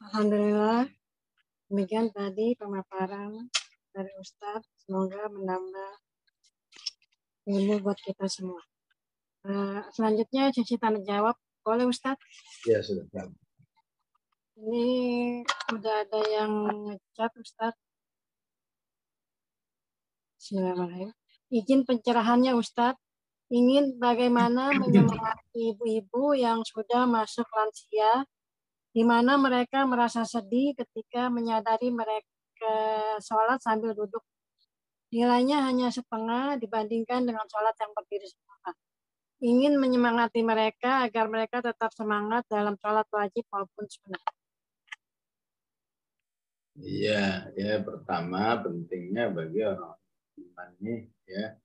Alhamdulillah, demikian tadi pemaparan dari Ustadz. Semoga menambah ilmu buat kita semua. Selanjutnya sesi tanya jawab. Boleh Ustadz? Ya, sudah. Ini udah ada yang ngechat Ustadz. Bismillahirrahmanirrahim. Izin pencerahannya Ustadz. Ingin bagaimana menyemangati ibu-ibu yang sudah masuk lansia, di mana mereka merasa sedih ketika menyadari mereka sholat sambil duduk. Nilainya hanya setengah dibandingkan dengan sholat yang berdiri semua. Ingin menyemangati mereka agar mereka tetap semangat dalam sholat wajib maupun sunnah. Iya, ya pertama pentingnya bagi orang iman ini ya,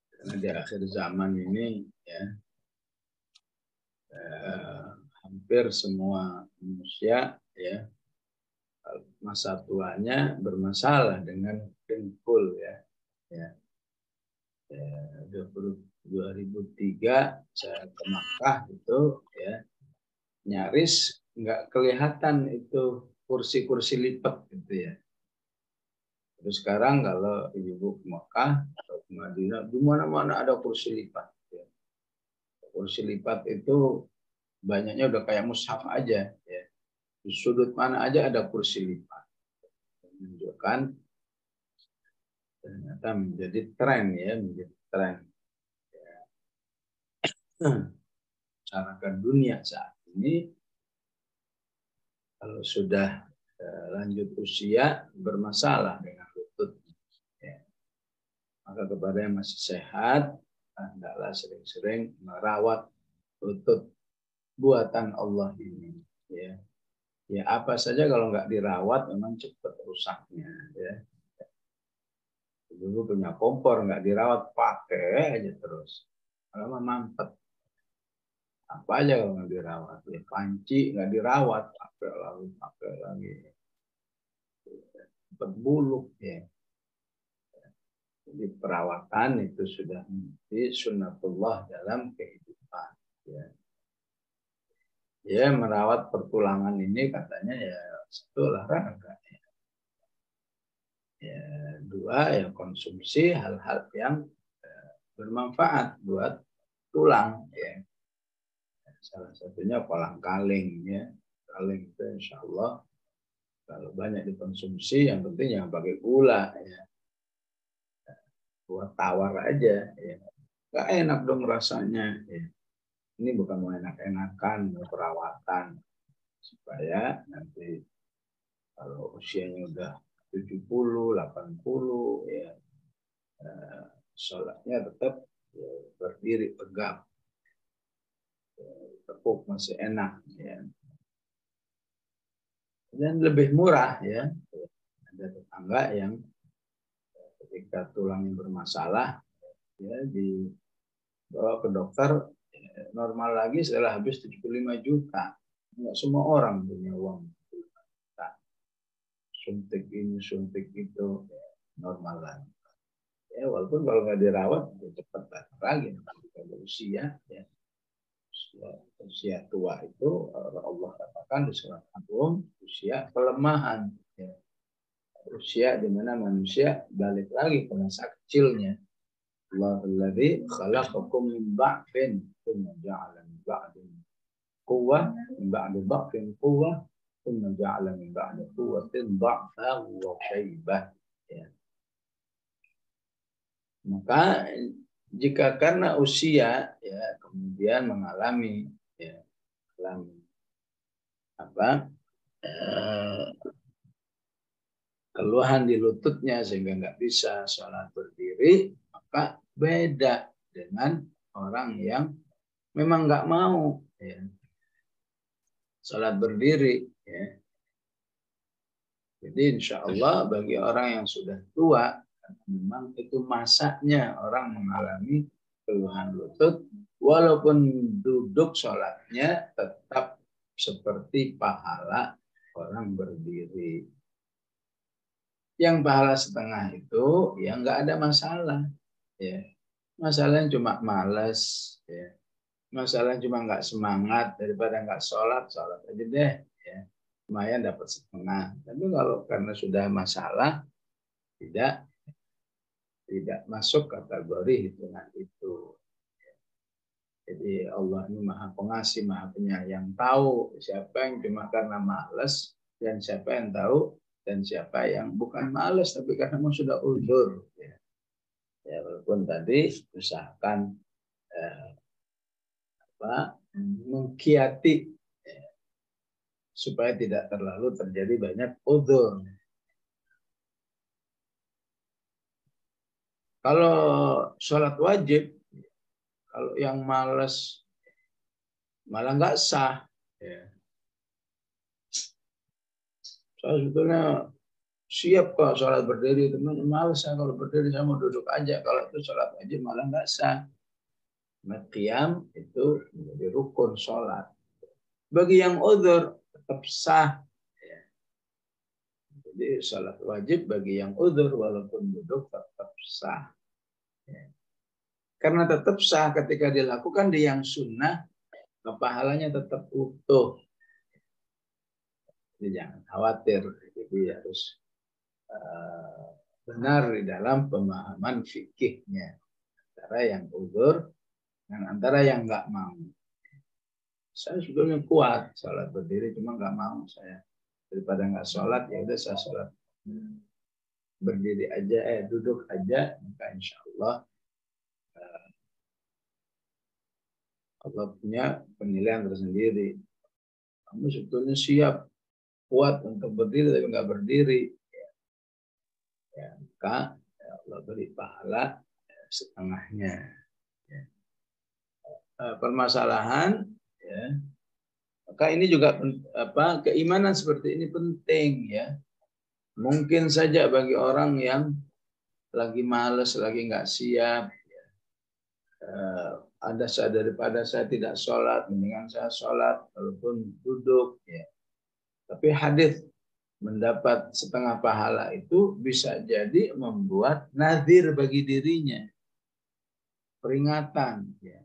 karena di akhir zaman ini ya hampir semua manusia ya masa tuanya bermasalah dengan dengkul ya. 2003 saya ke Makkah itu ya nyaris nggak kelihatan itu kursi-kursi lipat gitu ya. Terus sekarang kalau ibu ke Makkah atau ke Madinah, di mana-mana ada kursi lipat. Ya. Kursi lipat itu banyaknya udah kayak mushaf aja. Ya. Di sudut mana aja ada kursi lipat. Menunjukkan ternyata menjadi tren ya, menjadi tren. Ya. Masyarakat dunia saat ini kalau sudah lanjut usia bermasalah dengan lutut. Ya. Maka kepada yang masih sehat, hendaklah sering-sering merawat lutut buatan Allah ini. Ya, ya apa saja kalau nggak dirawat memang cepat rusaknya. Ya. Dulu punya kompor nggak dirawat pakai aja terus, lama mampet. Apa aja kalau nggak dirawat, ya panci nggak dirawat pakai lagi, berbulu ya. Jadi perawatan itu sudah menjadi sunnatullah dalam kehidupan. Ya. Ya merawat pertulangan ini katanya ya satu olahraga. Ya, dua ya konsumsi hal-hal yang bermanfaat buat tulang. Ya. Salah satunya kolang-kaling ya. Kaling itu insya Allah kalau banyak dikonsumsi yang penting jangan pakai gula ya. Buat tawar aja ya. Gak enak dong rasanya ya. Ini bukan mau enak-enakan, mau perawatan supaya nanti kalau usianya udah 70, 80 ya sholatnya tetap ya, berdiri tegap, tepuk masih enak ya. Dan lebih murah ya. Ada tetangga yang ketika tulangnya bermasalah ya dibawa ke dokter normal lagi setelah habis 75 juta. Nggak semua orang punya uang. Suntik ini, suntik itu, normal lagi. Ya, walaupun kalau nggak dirawat, ya cepat lagi. Kalau usia, ya, usia tua itu Allah katakan di surat Al-Rum, usia pelemahan. Ya. Usia di mana manusia balik lagi ke masa kecilnya. Allahulladzi khalaqakum min dha'fin tsumma ja'ala min ba'di quwwah min ba'di dha'fin quwwah tsumma ja'ala min ba'di quwwatin dha'fan wa syaibah. Ya. Maka jika karena usia ya kemudian mengalami ya keluhan di lututnya sehingga nggak bisa sholat berdiri, maka beda dengan orang yang memang nggak mau ya, sholat berdiri. Ya. Jadi insya Allah bagi orang yang sudah tua, memang itu masanya orang mengalami keluhan lutut, walaupun duduk sholatnya tetap seperti pahala orang berdiri. Yang pahala setengah itu ya nggak ada masalah. Ya. Masalahnya cuma malas, ya. masalah cuma nggak semangat, daripada nggak sholat aja deh. Ya. Lumayan dapat setengah. Tapi kalau karena sudah masalah, tidak masuk kategori hitungan itu. Jadi Allah ini maha pengasih, maha penyayang, tahu siapa yang cuma karena malas dan siapa yang tahu dan siapa yang bukan malas tapi karena memang sudah uzur. Ya. Ya, walaupun tadi usahakan mengkiati ya, supaya tidak terlalu terjadi banyak uzur. Kalau sholat wajib, kalau yang malas malah nggak sah. Ya. Saya sebetulnya siap kok sholat berdiri, teman malas saya kalau berdiri, saya mau duduk aja. Kalau itu sholat wajib malah nggak sah. Qiyam itu menjadi rukun sholat. Bagi yang uzur tetap sah. Ya. Jadi sholat wajib bagi yang uzur walaupun duduk tetap sah. Ya. Karena tetap sah ketika dilakukan di yang sunnah, pahalanya tetap utuh. Jadi jangan khawatir. Jadi harus benar di dalam pemahaman fikihnya. Antara yang uzur dan antara yang nggak mau. Saya sebetulnya kuat sholat berdiri, cuma nggak mau saya. Daripada nggak sholat, ya udah saya sholat berdiri aja, duduk aja, maka insya Allah Allah punya penilaian tersendiri. Kamu sebetulnya siap, kuat untuk berdiri tapi nggak berdiri. Ya, maka ya Allah beri pahala setengahnya. Ya. Permasalahan, ya, maka ini juga keimanan seperti ini penting ya. Mungkin saja bagi orang yang lagi males, lagi nggak siap, ya. Ada saya daripada saya tidak sholat, mendingan saya sholat walaupun duduk. Ya. Tapi hadis mendapat setengah pahala itu bisa jadi membuat nazir bagi dirinya, peringatan. Ya.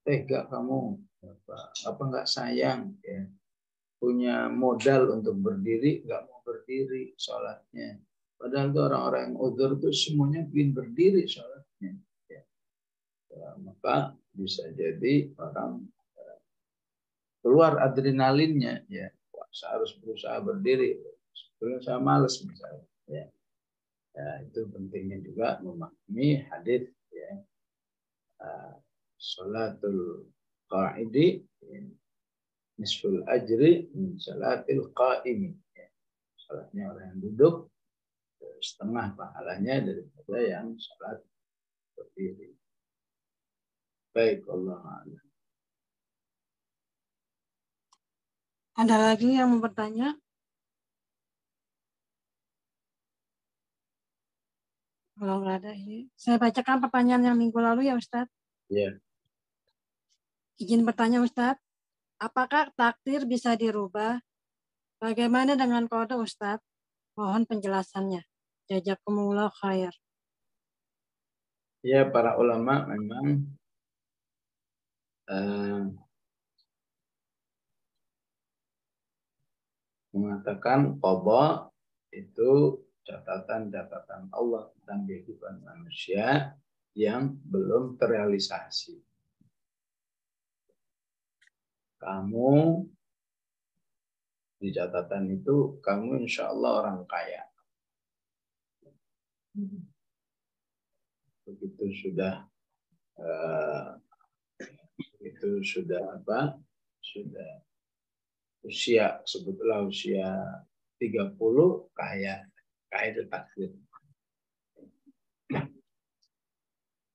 Tega kamu, apa nggak sayang? Ya. Punya modal untuk berdiri, nggak mau berdiri sholatnya. Padahal itu orang-orang yang uzur itu semuanya ingin berdiri sholatnya. Ya. Ya, maka bisa jadi orang keluar adrenalinnya. Ya, saya harus berusaha berdiri. Sebetulnya saya malas misalnya. Ya. Ya, itu pentingnya juga memahami hadis. Ya. Sholatul qa'idi nisful ajri min salatil qa'imi. Ya. Salatnya orang yang duduk setengah pahalanya daripada yang salat berdiri. Baik, Allah. Ada lagi yang mau bertanya? Kalau nggak ada ini, saya bacakan pertanyaan yang minggu lalu ya Ustadz. Ya. Izin bertanya Ustadz, apakah takdir bisa dirubah? Bagaimana dengan kode Ustadz? Mohon penjelasannya. Jazakumullah khair. Ya, para ulama memang mengatakan qada itu catatan-catatan Allah tentang kehidupan manusia yang belum terrealisasi. Kamu di catatan itu kamu insya Allah orang kaya. Begitu sudah sudah usia, sebutlah usia 30 kaya itu takdir.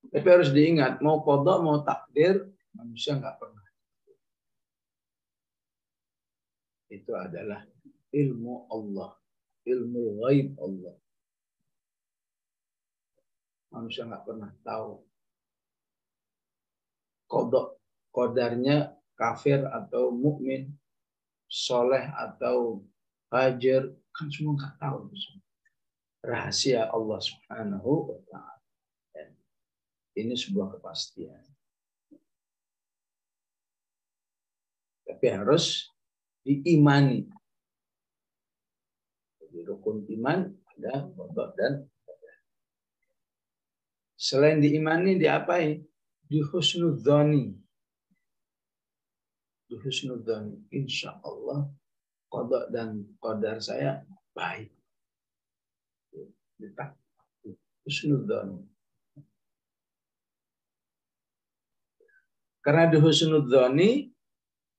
Tapi harus diingat, mau qada mau takdir manusia nggak pernah. Itu adalah ilmu Allah, ilmu ghaib Allah. Manusia nggak pernah tahu qadarnya kafir atau mukmin, soleh atau fajir, kan semua nggak tahu. Rahasia Allah Subhanahu wa Ta'ala. Ini sebuah kepastian. Tapi harus diimani. Jadi rukun iman ada qada dan qadar. Selain diimani, diapain? Dihusnudzani. Dihusnudzani. Insya Allah qada dan qadar saya baik. Husnudzani. Karena dihusnudzani,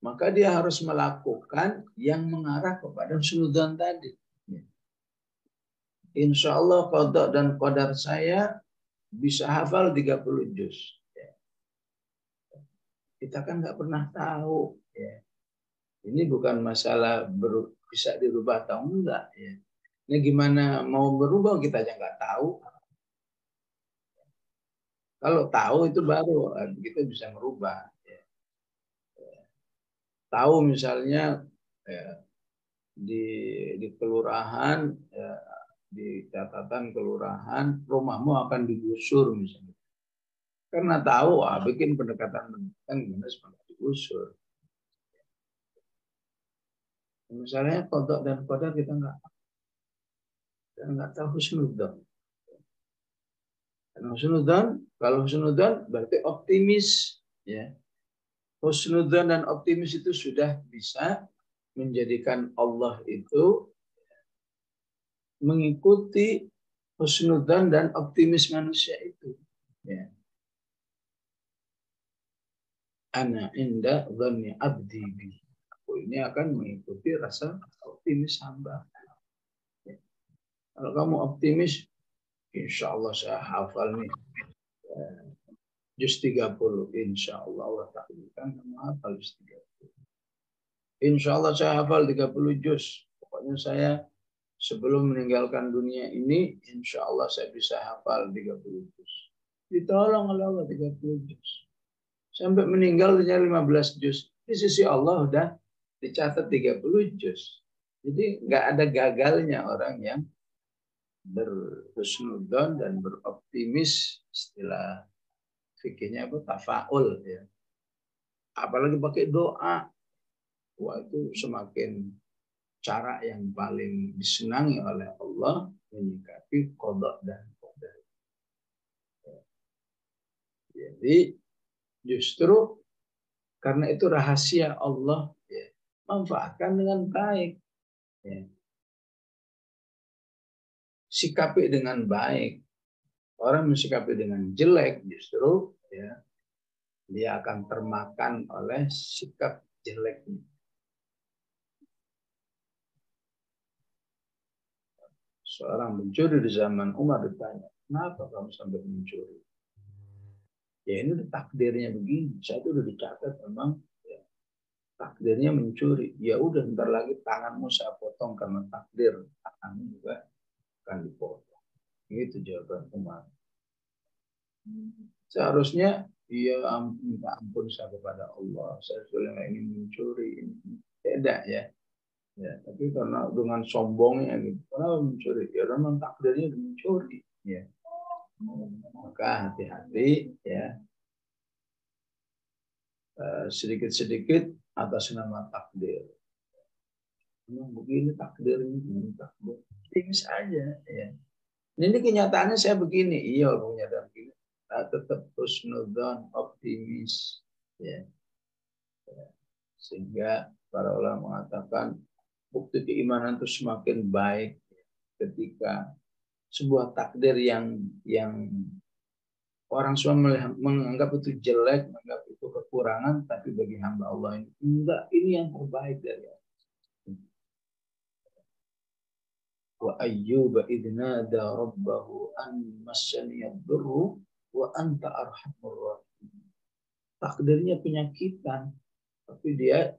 maka dia harus melakukan yang mengarah kepada husnudzan tadi. Insya Allah qada dan qadar saya bisa hafal 30 juz. Kita kan nggak pernah tahu. Ini bukan masalah bisa dirubah atau enggak. Ini gimana mau berubah kita aja nggak tahu. Kalau tahu itu baru kita bisa merubah. Tahu misalnya di kelurahan, di catatan kelurahan, rumahmu akan digusur misalnya. Karena tahu, bikin pendekatan gimana supaya digusur. Misalnya qada dan qadar kita nggak tahu husnudzan. Dan husnudzan, kalau husnudzan berarti optimis, ya. Husnudzan dan optimis itu sudah bisa menjadikan Allah itu mengikuti husnudzan dan optimis manusia itu. Ya. Ana inda dhanni abdi bi. Ini akan mengikuti rasa optimis hamba. Ya. Kalau kamu optimis, insya Allah saya hafal nih. Juz 30. Insya Allah Allah takdirkan kamu hafal juz 30. Insya Allah saya hafal 30 juz. Pokoknya saya sebelum meninggalkan dunia ini, insya Allah saya bisa hafal 30 juz. Ditolong oleh Allah 30 juz. Sampai meninggal dunia 15 juz. Di sisi Allah udah dicatat 30 juz. Jadi nggak ada gagalnya orang yang berhusnudzon dan beroptimis, istilah fikihnya apa? Tafaul, ya. Apalagi pakai doa. Wah, itu semakin cara yang paling disenangi oleh Allah menyikapi qada dan qadar. Jadi justru karena itu rahasia Allah, ya, manfaatkan dengan baik. Ya. Sikapi dengan baik. Orang mensikapi dengan jelek justru, ya, dia akan termakan oleh sikap jeleknya. Seorang mencuri di zaman Umar ditanya, kenapa kamu sampai mencuri? Ya ini udah takdirnya begini. Saya itu udah dicatat memang, ya, takdirnya mencuri. Ya udah bentar lagi tanganmu saya potong karena takdir tanganmu juga akan dipotong. Itu jawaban Umar. Seharusnya dia minta ampun saya kepada Allah. Saya sudah ingin mencuri. Beda, ya. Ya, tapi karena dengan sombongnya gitu, kenapa mencuri? Ya memang takdirnya mencuri. Ya. Maka hati-hati, ya, sedikit-sedikit atas nama takdir. Memang begini takdirnya, takdir. Optimis aja, ya. Ini kenyataannya saya begini, iya kenyataan begini. Tetap husnudzon, optimis, ya. Sehingga para ulama mengatakan bukti keimanan itu semakin baik ketika sebuah takdir yang orang semua menganggap itu jelek, menganggap itu kekurangan, tapi bagi hamba Allah ini enggak, ini yang terbaik dari Allah. Wa ayyuba idnada rabbahu an massani yadurru wa anta arhamur rahim. Takdirnya penyakitan, tapi dia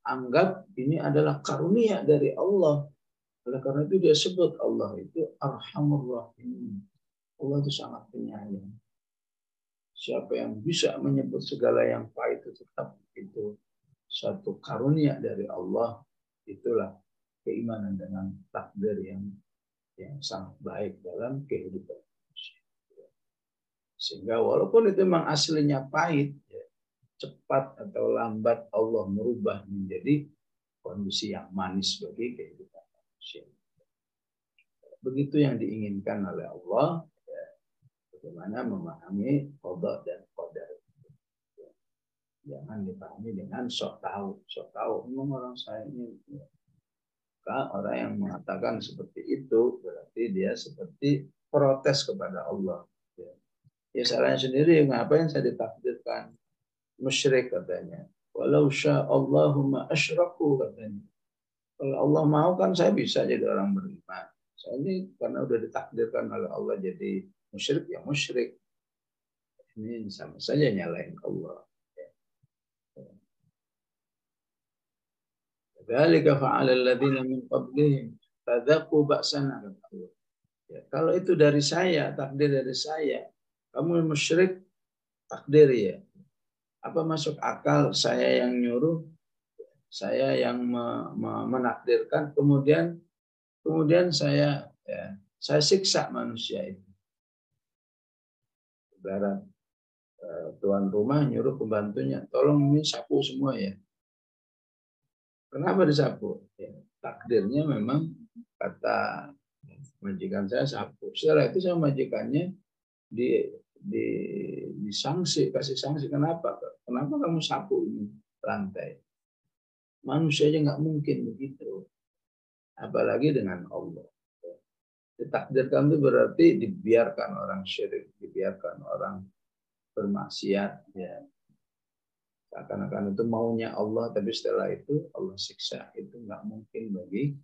anggap ini adalah karunia dari Allah. Oleh karena itu dia sebut Allah itu Arhamur Rahim. Allah itu sangat penyayang. Siapa yang bisa menyebut segala yang pahit itu tetap itu satu karunia dari Allah, itulah keimanan dengan takdir yang sangat baik dalam kehidupan manusia. Sehingga walaupun itu memang aslinya pahit, ya, cepat atau lambat Allah merubah menjadi kondisi yang manis bagi kehidupan manusia. Begitu yang diinginkan oleh Allah, ya, bagaimana memahami qada dan qadar. Ya, jangan dipahami dengan sok tahu. Sok tahu, memang orang saya ini. Ya. Orang yang mengatakan seperti itu, berarti dia seperti protes kepada Allah. Ya, ya salahnya sendiri, ngapain saya ditakdirkan musyrik katanya. Walau sya'allahumma asyraku katanya. Kalau Allah mau kan saya bisa jadi orang beriman. Saya ini karena udah ditakdirkan oleh Allah jadi musyrik, ya musyrik. Ini sama saja nyalain Allah. Dzalika fa'ala alladziina min qablihim fadzaqu ba'sana. Ya, kalau itu dari saya, takdir dari saya, kamu musyrik, takdir ya. Apa masuk akal saya yang nyuruh, saya yang menakdirkan, kemudian saya siksa manusia itu. Ibarat tuan rumah nyuruh pembantunya, tolong ini sapu semua ya. Kenapa disapu? Ya, takdirnya memang kata majikan saya sapu. Setelah itu saya majikannya disanksi, kasih sanksi. Kenapa? Kenapa kamu sapu ini lantai? Manusia aja nggak mungkin begitu. Apalagi dengan Allah. Ditakdirkan itu berarti dibiarkan orang syirik, dibiarkan orang bermaksiat. Ya. Seakan-akan itu maunya Allah, tapi setelah itu Allah siksa. Itu nggak mungkin bagi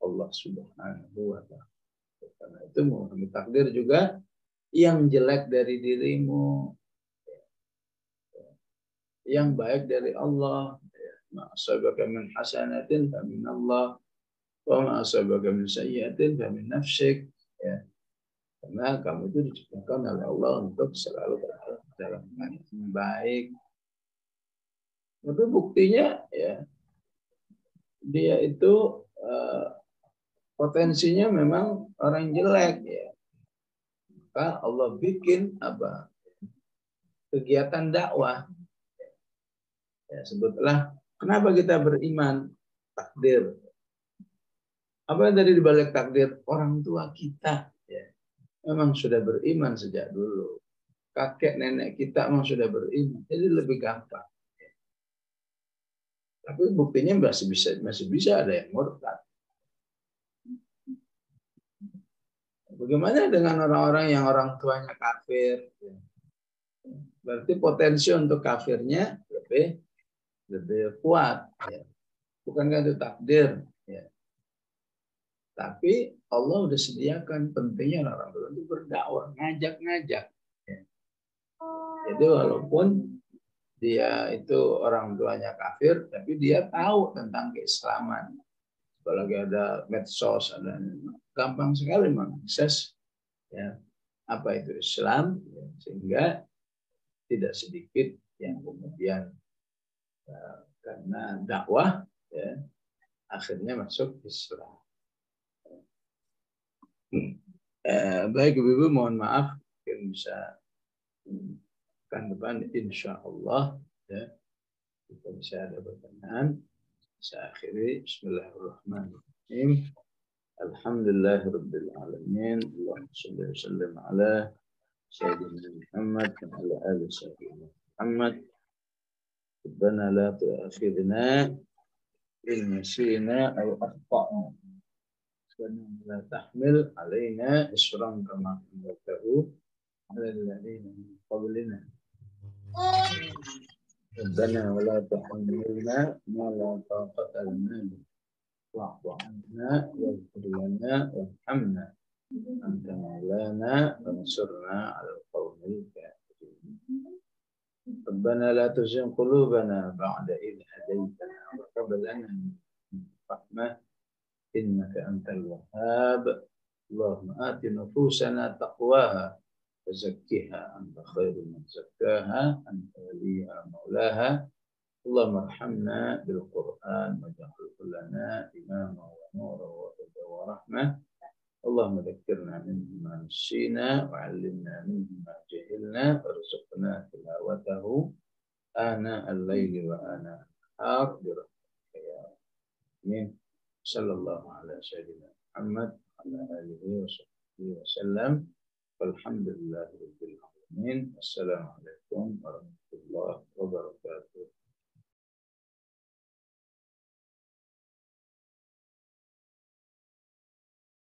Allah Subhanahu wa Ta'ala. Karena itu memahami takdir juga yang jelek dari dirimu, yang baik dari Allah. Ma asabaka min hasanatin fa min Allah, wa ma asabaka min sayyi'atin fa min nafsik. Ya. Karena kamu itu diciptakan oleh Allah untuk selalu berada dalam keadaan yang baik. Tapi buktinya ya dia itu potensinya memang orang jelek ya. Maka Allah bikin apa? Kegiatan dakwah. Ya, sebutlah kenapa kita beriman takdir. Apa yang tadi dibalik takdir? Orang tua kita ya, memang sudah beriman sejak dulu. Kakek nenek kita memang sudah beriman. Jadi lebih gampang. Ya. Tapi buktinya masih bisa ada yang murtad. Bagaimana dengan orang-orang yang orang tuanya kafir? Ya. Berarti potensi untuk kafirnya lebih kuat. Ya. Bukankah itu takdir? Ya. Tapi Allah sudah sediakan pentingnya orang tua itu berdakwah, ngajak-ngajak. Ya. Jadi walaupun dia itu orang tuanya kafir, tapi dia tahu tentang keislaman. Apalagi ada medsos, ada gampang sekali mengakses ya, apa itu Islam, ya, sehingga tidak sedikit yang kemudian karena dakwah ya, akhirnya masuk Islam. Baik Ibu, mohon maaf mungkin bisa kan depan insya Allah ya, kita bisa ada pertanyaan. Saya akhiri Bismillahirrahmanirrahim. Alhamdulillahirabbil alamin. Allahumma shalli wa sallim ala sayyidina Muhammad wa ala alihi sayyidina Muhammad. ربنا لا تؤاخذنا إن نسينا أو أخطأنا ولا تحمل علينا إصرا كما حملته على الذين من قبلنا ربنا ولا تحملنا ما لا طاقة لنا به واعف عنا واغفر لنا وارحمنا أنت مولانا فانصرنا على القوم الكافرين ربنا لا تزغ قلوبنا بعد إذ هديتنا وهب لنا من رحمة إنك أنت الوهاب اللهم آت نفوسنا تقواها وزكها أنت خير من زكاها أنت وليها مولاها اللهم ارحمنا بالقرآن واجعله لنا إماما ونورا وهدى ورحمة اللهم ذكرنا منه ما نسينا وعلمنا منه ما جهلنا وارزقنا تلاوته ana al-laili wa ana al-nahar birahmatika ya amin. Sallallahu ala sayyidina Muhammad wa ala alihi wa sahbihi wa sallam. Walhamdulillahi rabbil alamin. Assalamualaikum warahmatullahi wabarakatuh.